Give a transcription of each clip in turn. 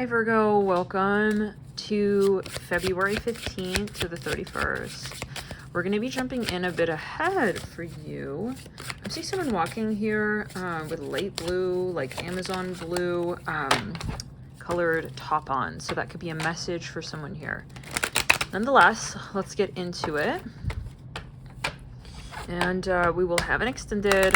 Hi Virgo, welcome to February 15th to the 31st. We're going to be jumping in a bit ahead for you. I see someone walking here with light blue, like Amazon blue, colored top on. So that could be a message for someone here. Nonetheless, let's get into it. And we will have an extended.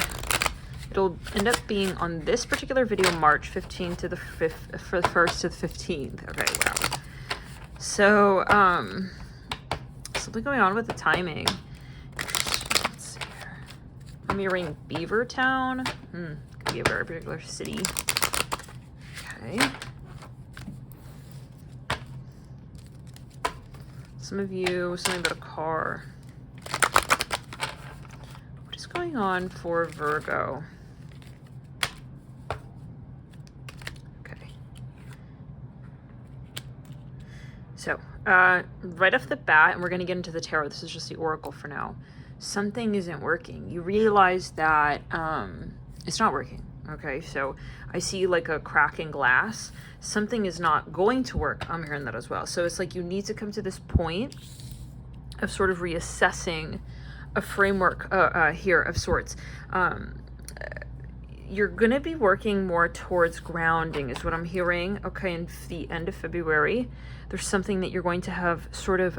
It'll end up being on this particular video, March 15th to the 5th, for the 1st to the 15th. Okay, wow. So, something going on with the timing. Let's see here. I'm hearing Beavertown. Could be a very particular city. Okay. Some of you, something about a car. What is going on for Virgo? So, right off the bat, and we're going to get into the tarot, this is just the oracle for now, something isn't working. You realize that it's not working, okay? So I see like a crack in glass. Something is not going to work. I'm hearing that as well. So it's like you need to come to this point of sort of reassessing a framework here of sorts. You're going to be working more towards grounding is what I'm hearing, okay, in the end of February. There's something that you're going to have sort of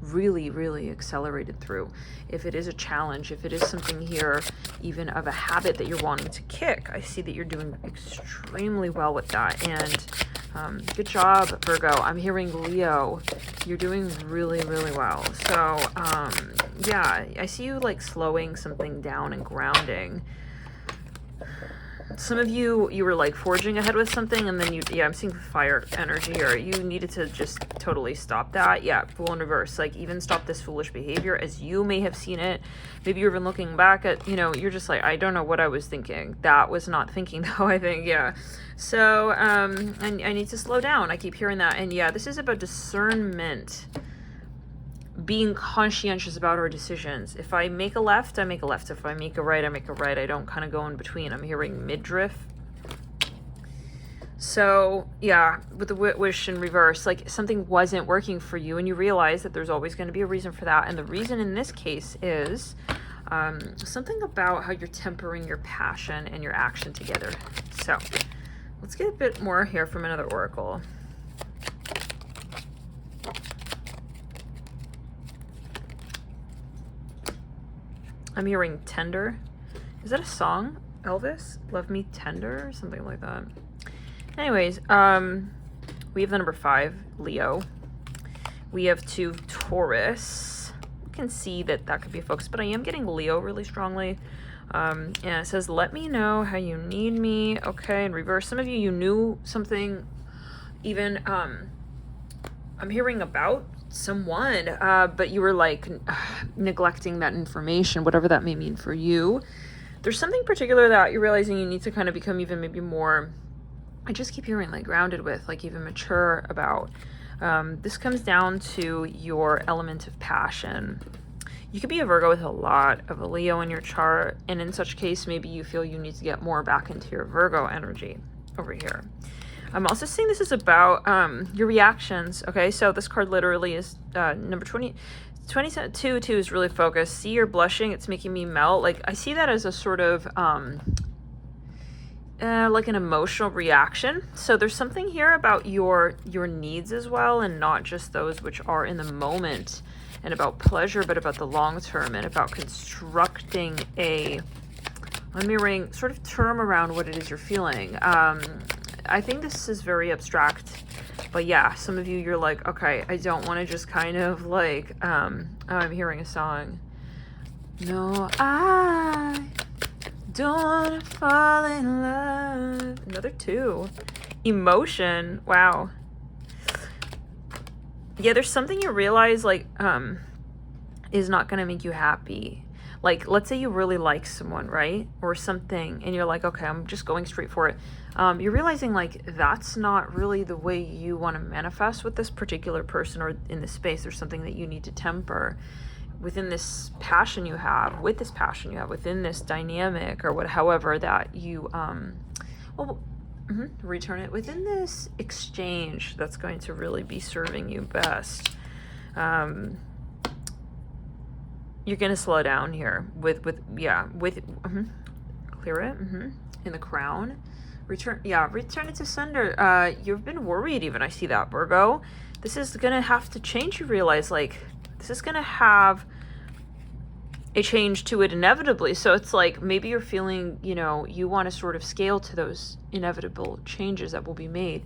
really accelerated through. If it is a challenge, if it is something here, even of a habit that you're wanting to kick, I see that you're doing extremely well with that. And good job, Virgo. I'm hearing Leo. You're doing really well. So, yeah, I see you like slowing something down and grounding. Some of you were like forging ahead with something, and then I'm seeing fire energy here. You needed to just totally stop that. Yeah, Fool in reverse. Like, even stop this foolish behavior as you may have seen it. Maybe you're even looking back at, you're just like, I don't know what I was thinking. That was not thinking, though, I think, yeah. So, I need to slow down. I keep hearing that. And yeah, this is about discernment. Being conscientious about our decisions. If I make a left, I make a left. If I make a right, I make a right. I don't kind of go in between. I'm hearing midriff. So yeah, with the wish in reverse, like something wasn't working for you, and you realize that there's always going to be a reason for that. And the reason in this case is something about how you're tempering your passion and your action together. So let's get a bit more here from another oracle. I'm hearing tender. Is that a song? Elvis? Love Me Tender? Or something like that. Anyways, we have the number 5, Leo. We have 2, Taurus. You can see that could be a focus, but I am getting Leo really strongly. And it says, let me know how you need me. Okay, in reverse. Some of you knew something. Even, I'm hearing about someone, but you were like neglecting that information, whatever that may mean for you. There's something particular that you're realizing you need to kind of become even maybe more, I just keep hearing like grounded with, like even mature about. This comes down to your element of passion. You could be a Virgo with a lot of a Leo in your chart, and in such case, maybe you feel you need to get more back into your Virgo energy over here. I'm also seeing this is about your reactions. Okay, so this card literally is number 22 is really focused. See, you're blushing. It's making me melt. Like, I see that as a sort of like an emotional reaction. So there's something here about your needs as well, and not just those which are in the moment and about pleasure, but about the long term and about constructing I'm mirroring sort of term around what it is you're feeling. I think this is very abstract, but yeah, some of you, you're like, okay, I don't want to just kind of like, I'm hearing a song. No, I don't want to fall in love. Another 2. Emotion. Wow. Yeah, there's something you realize like, is not going to make you happy. Like, let's say you really like someone, right? Or something, and you're like, okay, I'm just going straight for it. You're realizing, like, that's not really the way you want to manifest with this particular person or in this space. There's something that you need to temper within this passion you have, within this dynamic, or however that you, well, return it within this exchange that's going to really be serving you best. You're going to slow down here with clear it in the crown. Return it to sender. You've been worried even. I see that, Virgo. This is going to have to change. You realize, like, this is going to have a change to it inevitably. So it's like maybe you're feeling, you know, you want to sort of scale to those inevitable changes that will be made.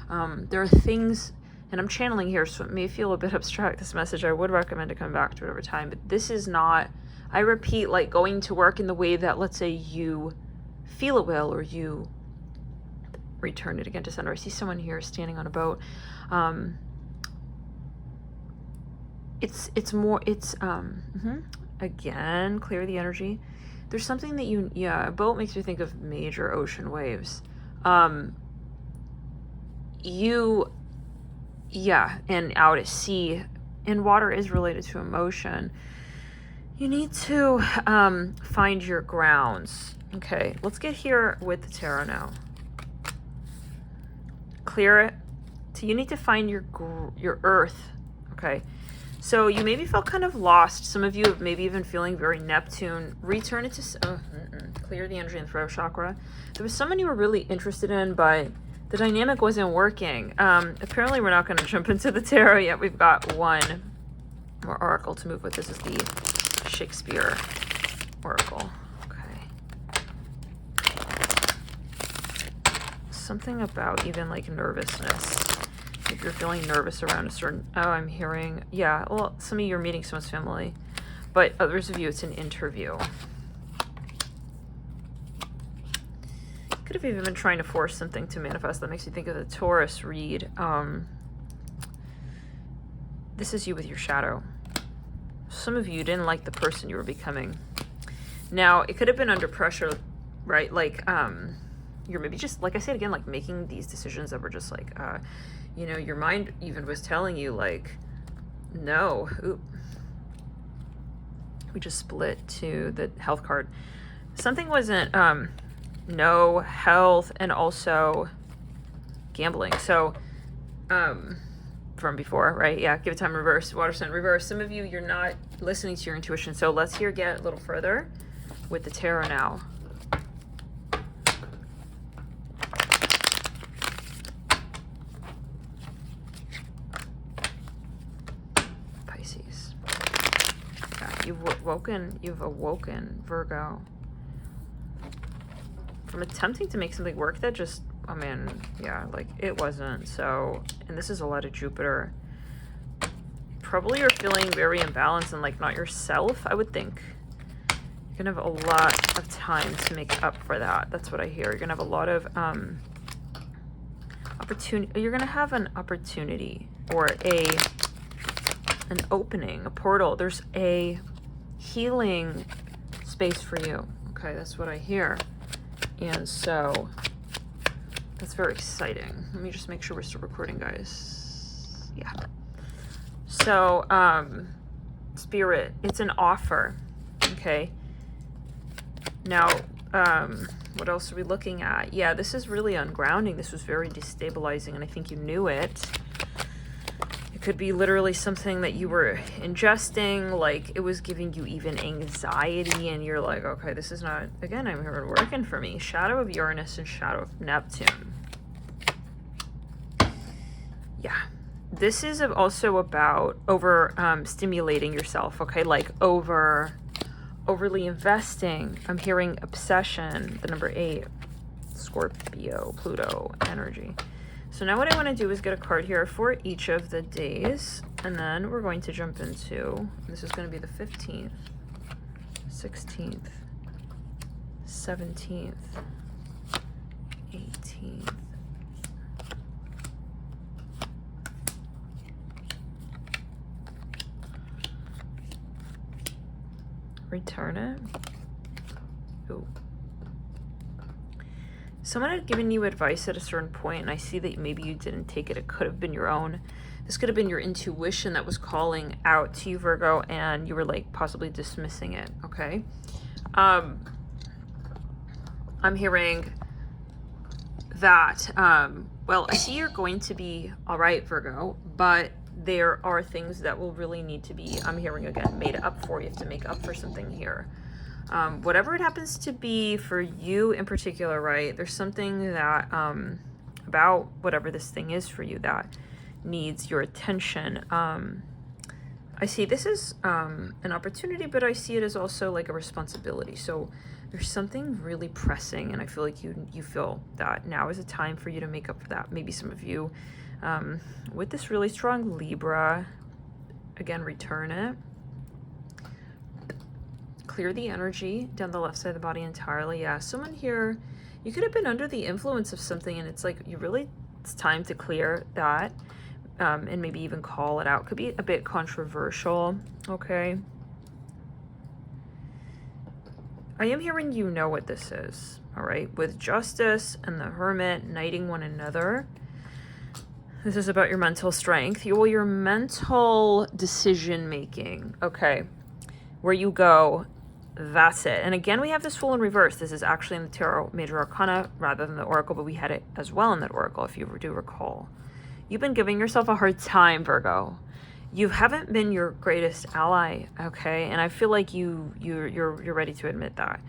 There are things, and I'm channeling here, so it may feel a bit abstract, this message. I would recommend to come back to it over time, but this is not, I repeat, like going to work in the way that, let's say, you feel it will, or you return it again to sender. I see someone here standing on a boat. Again, clear the energy. There's something that a boat makes me think of major ocean waves. And out at sea, and water is related to emotion. You need to find your grounds. Okay, let's get here with the tarot now. Clear it. So you need to find your earth. Okay. So you maybe felt kind of lost. Some of you have maybe even feeling very Neptune. Return it to... clear the energy in the throat chakra. There was someone you were really interested in, but the dynamic wasn't working. Apparently we're not going to jump into the tarot yet. We've got one more oracle to move with. This is the Shakespeare oracle. Okay. Something about even like nervousness. If you're feeling nervous around a certain... I'm hearing... Yeah, well, some of you are meeting someone's family, but others of you, it's an interview. Could have even been trying to force something to manifest. That makes you think of the Taurus read. This is you with your shadow. Some of you didn't like the person you were becoming. Now, it could have been under pressure, right? Like, you're maybe just, like I said again, like making these decisions that were just like... you know, your mind even was telling you, like, no. Oop. We just split to the health card. Something wasn't, no health, and also gambling. So, from before, right? Yeah, give it time, reverse, water sign, reverse. Some of you, you're not listening to your intuition. So let's get a little further with the tarot now. You've awoken, Virgo. From attempting to make something work that just, oh man, yeah, like it wasn't. So, and this is a lot of Jupiter. Probably you're feeling very imbalanced and like not yourself, I would think. You're gonna have a lot of time to make up for that. That's what I hear. You're gonna have a lot of opportunity. You're gonna have an opportunity or an opening, a portal. There's a healing space for you. Okay, that's what I hear. And so that's very exciting. Let me just make sure we're still recording, guys. Yeah. So, Spirit, it's an offer. Okay. Now, what else are we looking at? Yeah, this is really ungrounding. This was very destabilizing, and I think you knew it. It could be literally something that you were ingesting, like it was giving you even anxiety, and you're like, okay, this is not, again, I'm here working for me. Shadow of Uranus and shadow of Neptune. Yeah. This is also about stimulating yourself, okay? Like overly investing. I'm hearing obsession, the number 8, Scorpio, Pluto energy. So now what I want to do is get a card here for each of the days, and then we're going to jump into, this is going to be the 15th, 16th, 17th, 18th. Return it. Ooh. Someone had given you advice at a certain point, and I see that maybe you didn't take it. It could have been your own. This could have been your intuition that was calling out to you, Virgo, and you were like possibly dismissing it, okay? I'm hearing that, well, I see you're going to be all right, Virgo, but there are things that will really need to be, I'm hearing again, made up for. You have to make up for something here. Whatever it happens to be for you in particular, right? There's something that, about whatever this thing is for you that needs your attention. I see this is an opportunity, but I see it as also like a responsibility. So there's something really pressing, and I feel like you feel that now is a time for you to make up for that. Maybe some of you, with this really strong Libra, again, return it. Clear the energy down the left side of the body entirely. Yeah, someone here, you could have been under the influence of something, and it's like it's time to clear that, and maybe even call it out. Could be a bit controversial, okay? I am hearing you know what this is, all right? With Justice and the Hermit knighting one another, this is about your mental strength, your mental decision making, okay? Where you go, that's it. And again, we have this Fool in reverse. This is actually in the Tarot Major Arcana rather than the Oracle, but we had it as well in that Oracle, if you do recall. You've been giving yourself a hard time, Virgo. You haven't been your greatest ally, okay? And I feel like you're ready to admit that.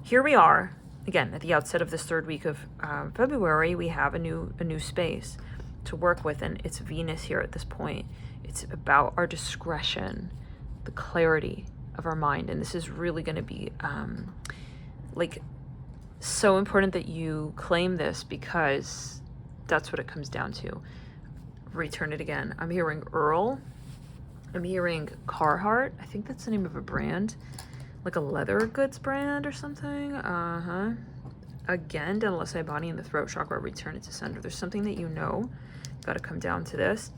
Here we are, again, at the outset of this third week of February. We have a new space to work with, and it's Venus here at this point. It's about our discretion, the clarity of our mind, and this is really going to be like so important that you claim this, because that's what it comes down to. Return it again. I'm hearing Earl. I'm hearing Carhartt. I think that's the name of a brand, like a leather goods brand or something. Again, down the left side of the body in the throat chakra, return it to center. There's something that you know. Got to come down to this.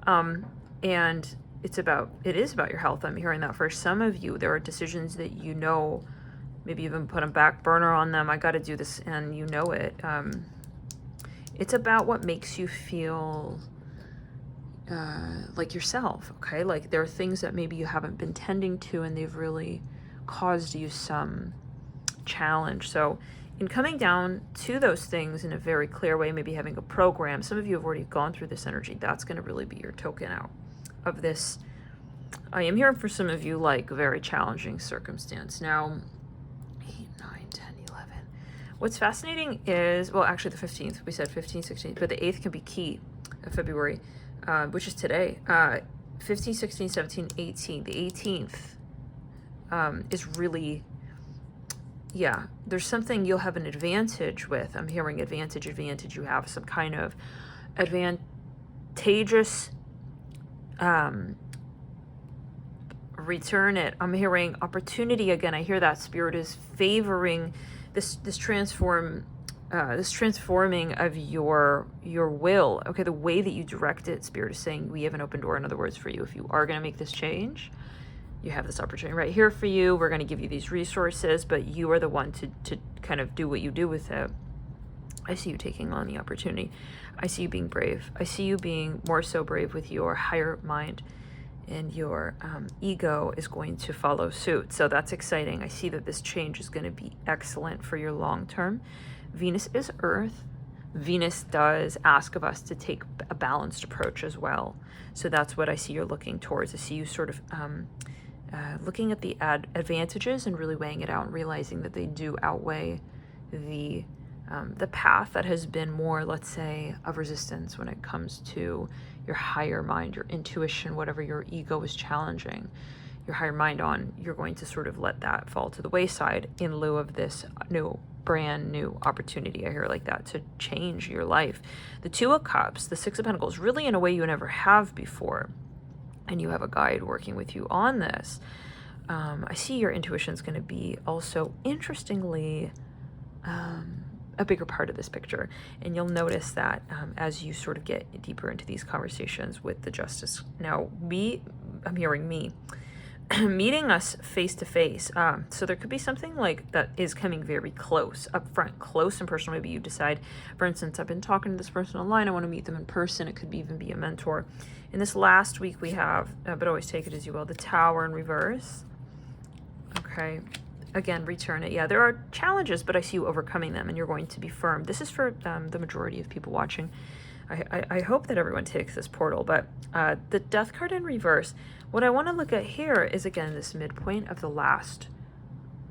And it is about your health. I'm hearing that for some of you. There are decisions that you know, maybe even put a back burner on them. I got to do this, and you know it. It's about what makes you feel like yourself, okay? Like there are things that maybe you haven't been tending to, and they've really caused you some challenge. So in coming down to those things in a very clear way, maybe having a program, some of you have already gone through this energy. That's going to really be your token out of this. I am hearing for some of you like very challenging circumstance. Now, 8, 9, 10, 11. What's fascinating is, well, actually the 15th, we said 15th, 16th, but the 8th can be key of February, which is today. 15, 16, 17, 18. The 18th is really, yeah, there's something you'll have an advantage with. I'm hearing advantage. You have some kind of advantageous return it. I'm hearing opportunity again. I hear that Spirit is favoring this transforming of your will. Okay, the way that you direct it, Spirit is saying we have an open door. In other words, for you, if you are going to make this change, you have this opportunity right here for you. We're going to give you these resources, but you are the one to kind of do what you do with it. I see you taking on the opportunity. I see you being brave. I see you being more so brave with your higher mind, and your ego is going to follow suit. So that's exciting. I see that this change is going to be excellent for your long term. Venus is Earth. Venus does ask of us to take a balanced approach as well. So that's what I see you're looking towards. I see you sort of looking at the advantages and really weighing it out and realizing that they do outweigh the path that has been more, let's say, of resistance when it comes to your higher mind, your intuition, whatever your ego is challenging your higher mind on. You're going to sort of let that fall to the wayside in lieu of this brand new opportunity. I hear like that, to change your life. The Two of Cups, the Six of Pentacles, really in a way you never have before. And you have a guide working with you on this. I see your intuition is going to be also, interestingly, a bigger part of this picture. And you'll notice that as you sort of get deeper into these conversations with the Justice. Now, I'm hearing meeting us face to face. So there could be something like that is coming very close, up front, close and personal. Maybe you decide, for instance, I've been talking to this person online, I want to meet them in person. It could even be a mentor. In this last week we have, but always take it as you will, the Tower in reverse. Okay. again, return it. Yeah, there are challenges, but I see you overcoming them, and you're going to be firm. This is for the majority of people watching. I hope that everyone takes this portal, but the Death card in reverse, what I want to look at here is, again, this midpoint of the last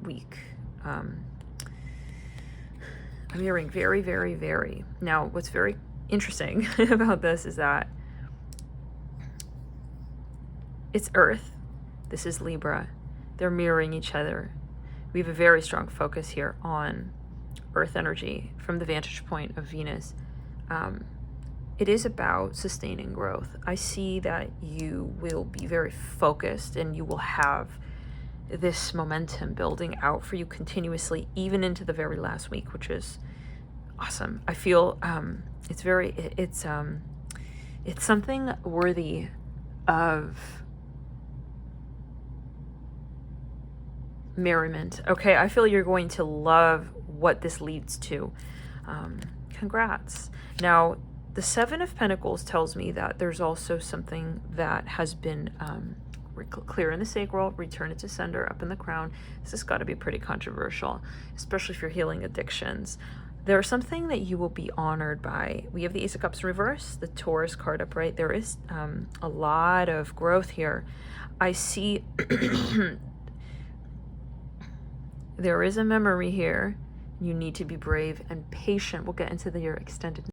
week. I'm hearing very, very, very. Now, what's very interesting about this is that it's Earth. This is Libra. They're mirroring each other. We have a very strong focus here on Earth energy from the vantage point of Venus. It is about sustaining growth. I see that you will be very focused and you will have this momentum building out for you continuously, even into the very last week, which is awesome. I feel it's something worthy of merriment. Okay, I feel you're going to love what this leads to. Congrats. Now, the Seven of Pentacles tells me that there's also something that has been clear in the sacral, return it to sender, up in the crown. This has got to be pretty controversial, especially if you're healing addictions. There's something that you will be honored by. We have the Ace of Cups in reverse, the Taurus card upright. There is a lot of growth here. I see there is a memory here. You need to be brave and patient. We'll get into your extended